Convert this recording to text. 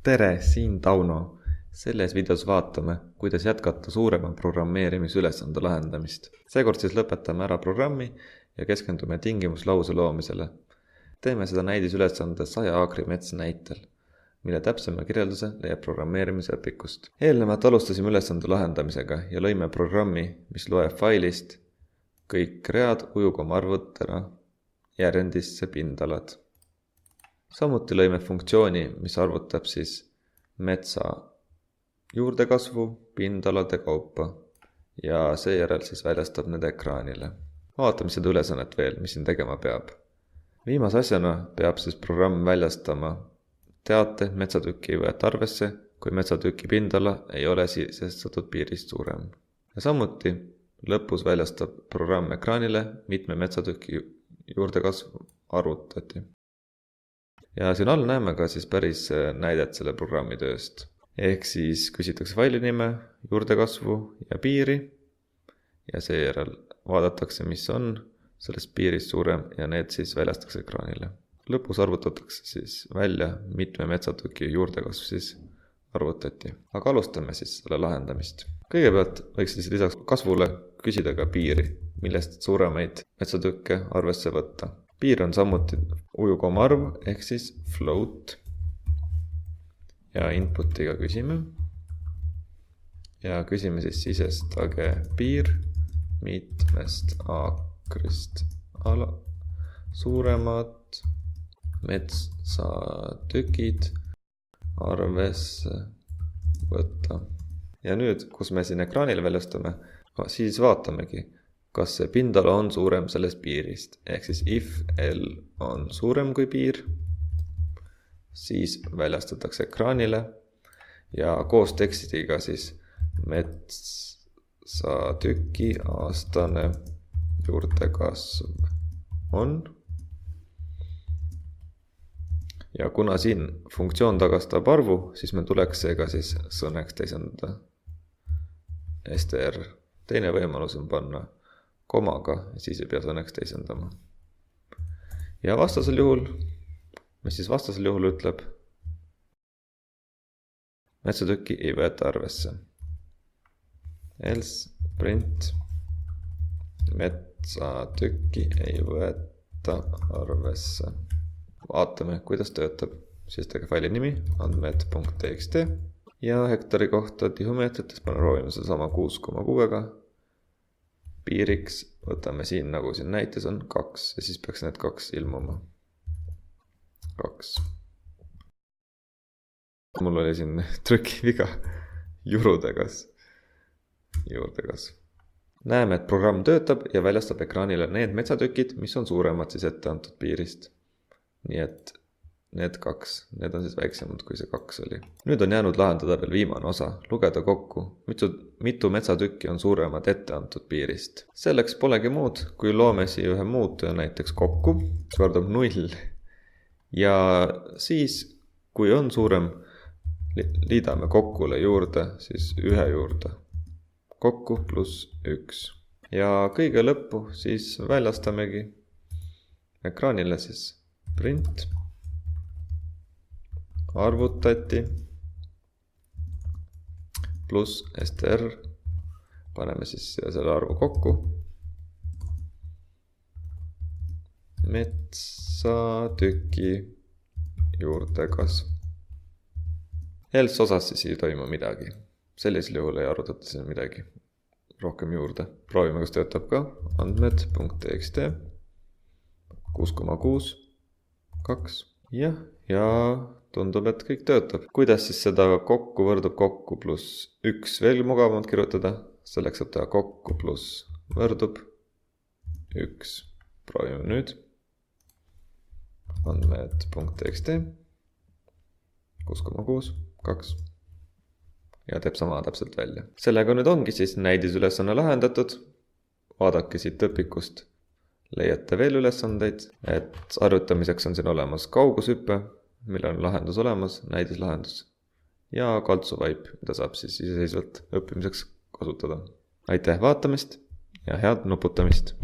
Tere, siin Tauno. Selles videos vaatame, kuidas jätkata suurema programmeerimisülesande lahendamist. Seekord siis lõpetame ära programmi ja keskendume tingimuslause loomisele. Teeme seda näidisülesande 100 aakri mets näitel, mille täpsema kirjelduse leiab programmeerimise õpikust. Eelnevalt alustasime ülesande lahendamisega ja lõime programmi, mis loeb failist kõik read ujukomaarvutena järjendisse pindalad. Samuti lõime funktsiooni, mis arvutab siis metsa juurdekasvu pindalade kaupa ja seejärel siis väljastab need ekraanile. Vaatame seda ülesannet veel, mis siin tegema peab. Viimase asjana peab siis programm väljastama teate, et metsatükki ei võeta arvesse, kui metsatüki pindala ei ole sisestatud piirist suurem. Ja samuti lõpus väljastab programm ekraanile mitme metsatüki juurdekasvu arvutati. Ja siin all näeme ka siis päris näidet selle programmi tööst. Ehk siis küsitakse faili nime, juurdekasvu ja piiri ja seejärel vaadatakse, mis on sellest piirist suurem ja need siis väljastakse ekraanile. Lõpus arvutatakse siis välja, mitme metsatüki juurdekasv siis arvutati. Aga alustame siis selle lahendamist. Kõigepealt võiks siis lisaks kasvule küsida ka piiri, millest suuremaid metsatükke arvesse võtta. Piir on samuti ujukomaarv ehk siis float ja inputiga küsime ja küsime siis sisestage piir mitmest aakrist suuremad metsatükid arvesse võtta. Ja nüüd, kus me siin ekraanil väljastame, siis vaatamegi, kas see pindala on suurem sellest piirist. Ehk siis if L on suurem kui piir, siis väljastatakse ekraanile ja koos tekstiga siis metsatüki aastane juurdekasv on. Ja kuna siin funktsioon tagastab arvu, siis me tuleks seega siis sõnaks teisendada str. Teine võimalus on panna komaga, siis ei pea sõnaks teisendama. Ja vastasel juhul, mis siis vastasel juhul ütleb, metsatüki ei võeta arvesse. Else print metsatüki ei võeta arvesse. Vaatame, kuidas töötab. Sisestage faili nimi andmed.txt ja hektari kohta tihumeetrites proovime sedasama 6,6-ga. Piiriks võtame siin, nagu siin näites on, 2 ja siis peaks need 2 ilmuma. 2. Mul oli siin trükiviga juurdekas. Näeme, et programm töötab ja väljastab ekraanile need metsatükid, mis on suuremad siis ette antud piirist. Nii et need 2, need on siis väiksemad kui see 2 oli. Nüüd on jäänud lahendada veel viimane osa, lugeda kokku, mitu metsatükki on suuremad ette antud piirist. Selleks polegi muud, kui loome siia ühe muutuja näiteks kokku, mis kordab 0. Ja siis, kui on suurem, liidame kokkule juurde, siis 1 juurde. Kokku pluss 1. Ja kõige lõppu siis väljastamegi ekraanile siis print. Arvutati pluss str, paneme siis selle arvu kokku, metsatüki juurdekasv. Else osas siis ei toimu midagi, sellisel juhul ei arvutata siin midagi rohkem juurde. Proovime, kas töötab ka, andmed.txt 6,6, 2 ja tundub, et kõik töötab. Kuidas siis seda kokku võrdub kokku pluss 1 veel mugavamalt kirjutada? Selleks saab teha kokku pluss võrdub 1. Proovime nüüd. Andmed.txt 6,6, 2 ja teeb sama täpselt välja. Sellega nüüd ongi siis näidisülesanne lahendatud. Vaadake siit õpikust. Leiate veel ülesandeid, et arvutamiseks on siin olemas kaugushüppe, mille on lahendus olemas, näidislahendus ja kaltsuvaip, mida saab siis iseseisvalt õppimiseks kasutada. Aitäh vaatamist ja head nuputamist!